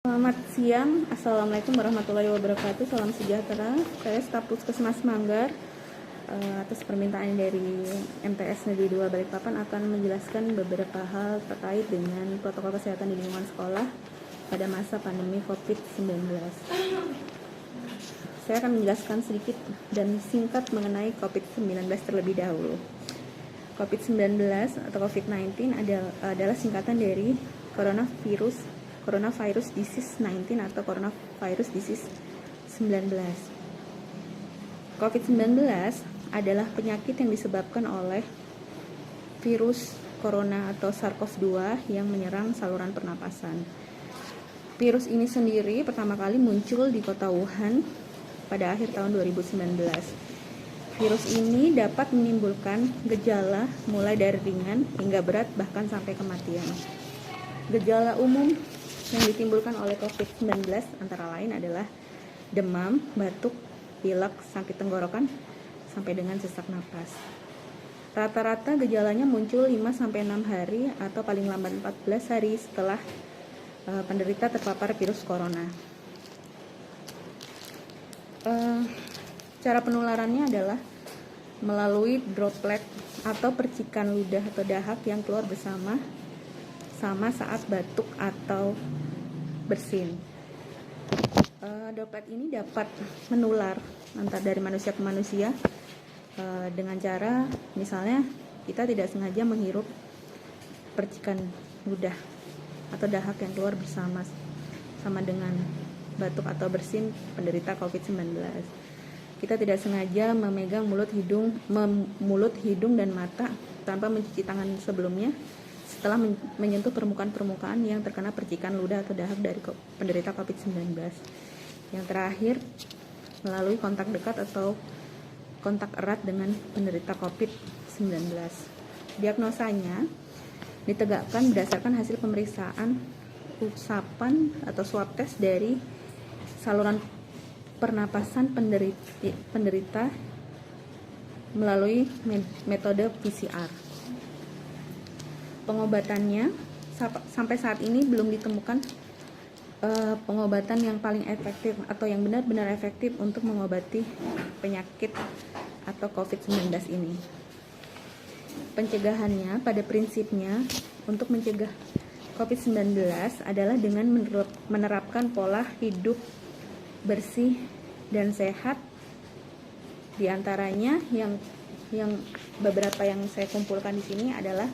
Selamat siang, Assalamualaikum warahmatullahi wabarakatuh. Salam sejahtera. Saya staf Puskesmas Manggar atas permintaan dari MTS Negeri 2 Balikpapan akan menjelaskan beberapa hal terkait dengan protokol kesehatan di lingkungan sekolah pada masa pandemi COVID-19. Saya akan menjelaskan sedikit dan singkat mengenai COVID-19 terlebih dahulu. COVID-19 atau COVID-19 adalah singkatan dari Coronavirus Disease 19 atau Coronavirus Disease 19. COVID-19 adalah penyakit yang disebabkan oleh virus corona atau SARS-CoV-2 yang menyerang saluran pernapasan. Virus ini sendiri pertama kali muncul di kota Wuhan pada akhir tahun 2019. Virus ini dapat menimbulkan gejala mulai dari ringan hingga berat bahkan sampai kematian. Gejala umum yang ditimbulkan oleh COVID-19 antara lain adalah demam, batuk, pilek, sakit tenggorokan, sampai dengan sesak napas. Rata-rata gejalanya muncul 5-6 hari atau paling lambat 14 hari setelah penderita terpapar virus corona. Cara penularannya adalah melalui droplet atau percikan ludah atau dahak yang keluar bersama saat batuk atau bersin. Droplet ini dapat menular antara dari manusia ke manusia dengan cara misalnya kita tidak sengaja menghirup percikan ludah atau dahak yang keluar bersama dengan batuk atau bersin penderita COVID-19. Kita tidak sengaja memegang mulut, hidung dan mata tanpa mencuci tangan sebelumnya setelah menyentuh permukaan yang terkena percikan ludah atau dahak dari penderita COVID-19. Yang terakhir, melalui kontak dekat atau kontak erat dengan penderita COVID-19. Diagnosanya ditegakkan berdasarkan hasil pemeriksaan usapan atau swab test dari saluran pernapasan penderita melalui metode PCR. Pengobatannya sampai saat ini belum ditemukan pengobatan yang paling efektif atau yang benar-benar efektif untuk mengobati penyakit atau COVID-19 ini. Pencegahannya pada prinsipnya untuk mencegah COVID-19 adalah dengan menerapkan pola hidup bersih dan sehat. Di antaranya yang beberapa yang saya kumpulkan di sini adalah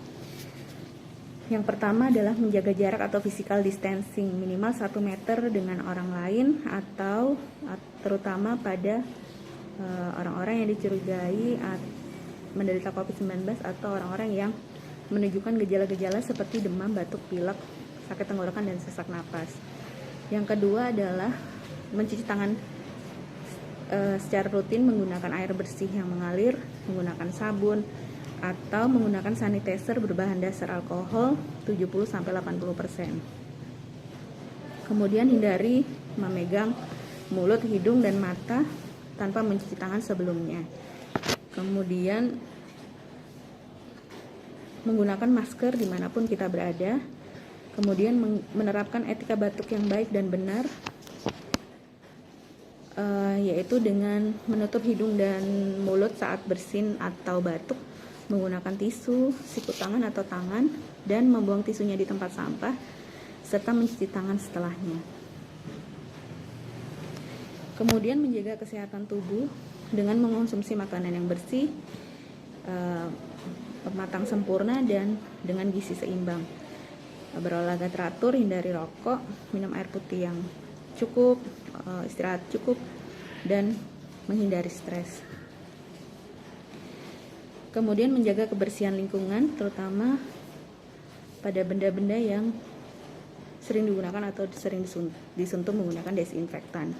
yang pertama adalah menjaga jarak atau physical distancing minimal 1 meter dengan orang lain atau terutama pada orang-orang yang dicurigai menderita COVID-19 atau orang-orang yang menunjukkan gejala-gejala seperti demam, batuk, pilek, sakit tenggorokan, dan sesak napas. Yang kedua adalah mencuci tangan secara rutin menggunakan air bersih yang mengalir, menggunakan sabun, atau menggunakan sanitizer berbahan dasar alkohol 70-80%. Kemudian hindari memegang mulut, hidung, dan mata tanpa mencuci tangan sebelumnya. Kemudian menggunakan masker dimanapun kita berada. Kemudian menerapkan etika batuk yang baik dan benar, yaitu dengan menutup hidung dan mulut saat bersin atau batuk, menggunakan tisu, siku tangan atau tangan, dan membuang tisunya di tempat sampah, serta mencuci tangan setelahnya. Kemudian menjaga kesehatan tubuh dengan mengonsumsi makanan yang bersih, matang sempurna, dan dengan gizi seimbang. Berolahraga teratur, hindari rokok, minum air putih yang cukup, istirahat cukup, dan menghindari stres. Kemudian menjaga kebersihan lingkungan, terutama pada benda-benda yang sering digunakan atau sering disentuh menggunakan desinfektan.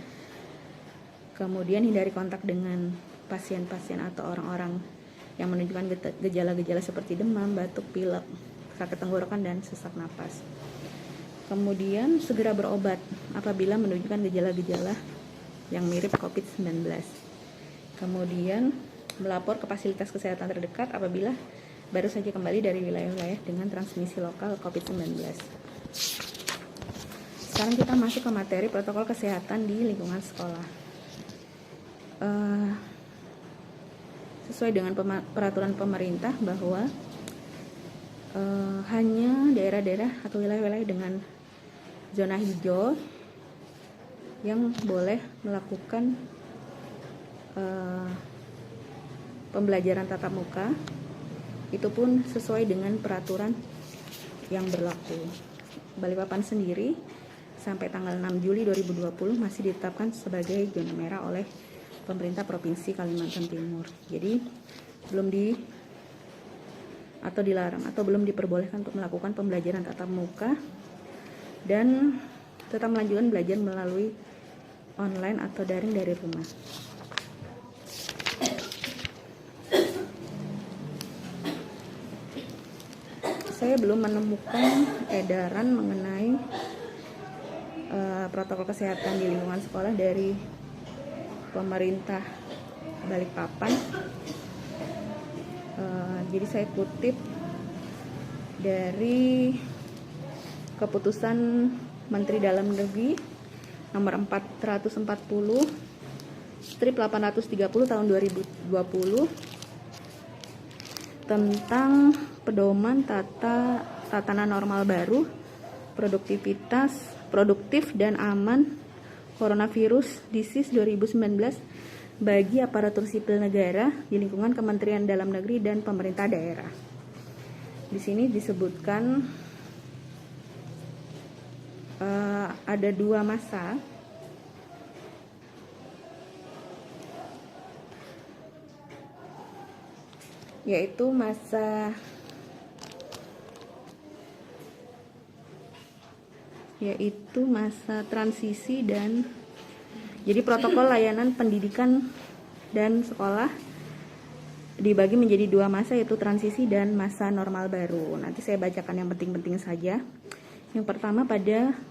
Kemudian hindari kontak dengan pasien-pasien atau orang-orang yang menunjukkan gejala-gejala seperti demam, batuk, pilek, sakit tenggorokan, dan sesak napas. Kemudian segera berobat apabila menunjukkan gejala-gejala yang mirip COVID-19. Kemudian melapor ke fasilitas kesehatan terdekat apabila baru saja kembali dari wilayah-wilayah dengan transmisi lokal COVID-19. Sekarang kita masuk ke materi protokol kesehatan di lingkungan sekolah. Sesuai dengan peraturan pemerintah bahwa hanya daerah-daerah atau wilayah-wilayah dengan zona hijau yang boleh melakukan pembelajaran tatap muka, itu pun sesuai dengan peraturan yang berlaku. Balikpapan sendiri sampai tanggal 6 Juli 2020 masih ditetapkan sebagai zona merah oleh pemerintah Provinsi Kalimantan Timur. Jadi belum dilarang atau belum diperbolehkan untuk melakukan pembelajaran tatap muka dan tetap melanjutkan belajar melalui online atau daring dari rumah. Saya belum menemukan edaran mengenai protokol kesehatan di lingkungan sekolah dari pemerintah Balikpapan. Jadi saya kutip dari keputusan Menteri Dalam Negeri nomor 440/830 tahun 2020 tentang pedoman tatanan normal baru, produktif dan aman coronavirus disease 2019 bagi aparatur sipil negara di lingkungan Kementerian Dalam Negeri dan pemerintah daerah. Di sini disebutkan ada 2 masa, yaitu masa transisi dan jadi protokol layanan pendidikan dan sekolah dibagi menjadi 2 masa, yaitu transisi dan masa normal baru. Nanti saya bacakan yang penting-penting saja. Yang pertama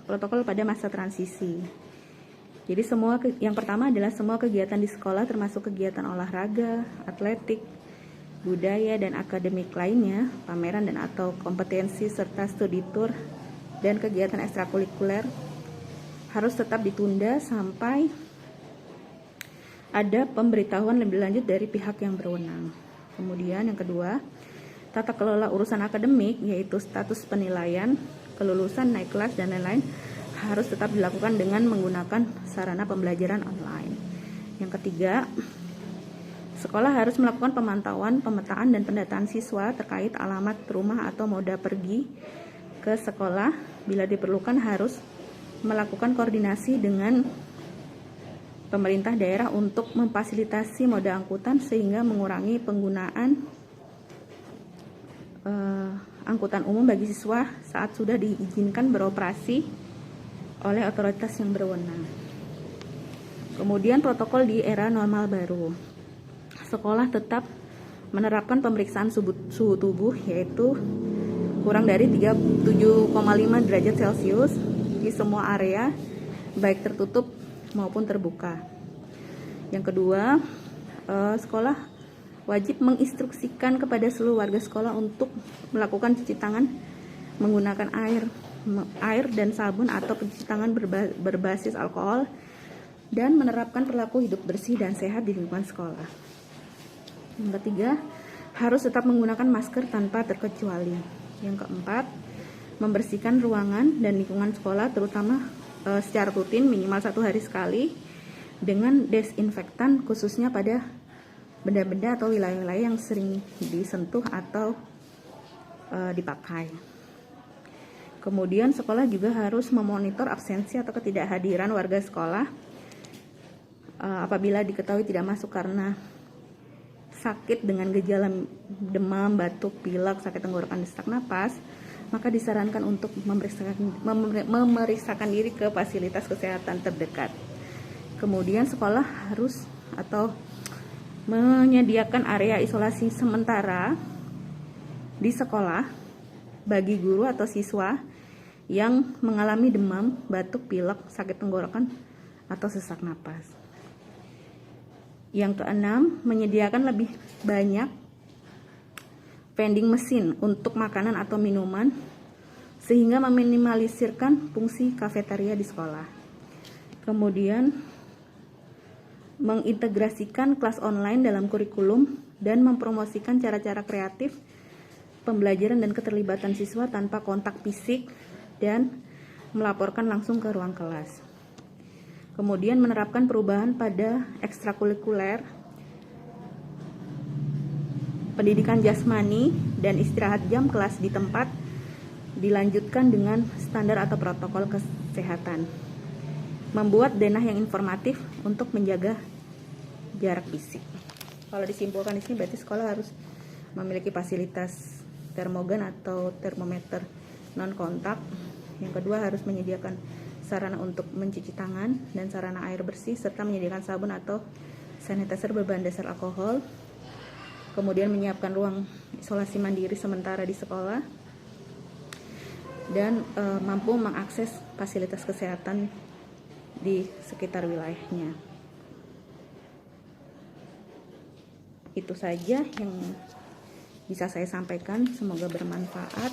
protokol pada masa transisi. Jadi yang pertama adalah semua kegiatan di sekolah termasuk kegiatan olahraga, atletik, budaya dan akademik lainnya, pameran dan atau kompetensi serta studi tour dan kegiatan ekstrakurikuler harus tetap ditunda sampai ada pemberitahuan lebih lanjut dari pihak yang berwenang. Kemudian yang kedua, tata kelola urusan akademik yaitu status penilaian, kelulusan, naik kelas dan lain-lain harus tetap dilakukan dengan menggunakan sarana pembelajaran online. Yang ketiga, sekolah harus melakukan pemantauan, pemetaan dan pendataan siswa terkait alamat rumah atau moda pergi ke sekolah. Bila diperlukan harus melakukan koordinasi dengan pemerintah daerah untuk memfasilitasi moda angkutan sehingga mengurangi penggunaan angkutan umum bagi siswa saat sudah diizinkan beroperasi oleh otoritas yang berwenang. Kemudian protokol di era normal baru. Sekolah tetap menerapkan pemeriksaan suhu tubuh yaitu kurang dari 37,5 derajat Celcius di semua area baik tertutup maupun terbuka. Yang kedua, sekolah wajib menginstruksikan kepada seluruh warga sekolah untuk melakukan cuci tangan menggunakan air dan sabun atau pencuci tangan berbasis alkohol dan menerapkan perilaku hidup bersih dan sehat di lingkungan sekolah. Yang ketiga, harus tetap menggunakan masker tanpa terkecuali. Yang keempat, membersihkan ruangan dan lingkungan sekolah terutama secara rutin minimal 1 hari sekali dengan desinfektan khususnya pada benda-benda atau wilayah-wilayah yang sering disentuh atau dipakai. Kemudian sekolah juga harus memonitor absensi atau ketidakhadiran warga sekolah apabila diketahui tidak masuk karena sakit dengan gejala demam, batuk, pilek, sakit tenggorokan, sesak napas, maka disarankan untuk memeriksakan diri ke fasilitas kesehatan terdekat. Kemudian sekolah harus atau menyediakan area isolasi sementara di sekolah bagi guru atau siswa yang mengalami demam, batuk, pilek, sakit tenggorokan, atau sesak napas. Yang keenam, menyediakan lebih banyak vending mesin untuk makanan atau minuman sehingga meminimalisirkan fungsi kafetaria di sekolah. Kemudian mengintegrasikan kelas online dalam kurikulum dan mempromosikan cara-cara kreatif pembelajaran dan keterlibatan siswa tanpa kontak fisik dan melaporkan langsung ke ruang kelas. Kemudian menerapkan perubahan pada ekstrakurikuler, pendidikan jasmani dan istirahat jam kelas di tempat dilanjutkan dengan standar atau protokol kesehatan. Membuat denah yang informatif untuk menjaga jarak fisik. Kalau disimpulkan di sini berarti sekolah harus memiliki fasilitas termogan atau termometer non kontak. Yang kedua, harus menyediakan sarana untuk mencuci tangan dan sarana air bersih serta menyediakan sabun atau sanitizer berbahan dasar alkohol. Kemudian menyiapkan ruang isolasi mandiri sementara di sekolah dan mampu mengakses fasilitas kesehatan di sekitar wilayahnya. Itu saja yang bisa saya sampaikan, semoga bermanfaat.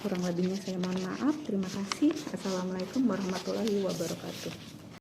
Kurang lebihnya saya mohon maaf. Terima kasih. Assalamualaikum warahmatullahi wabarakatuh.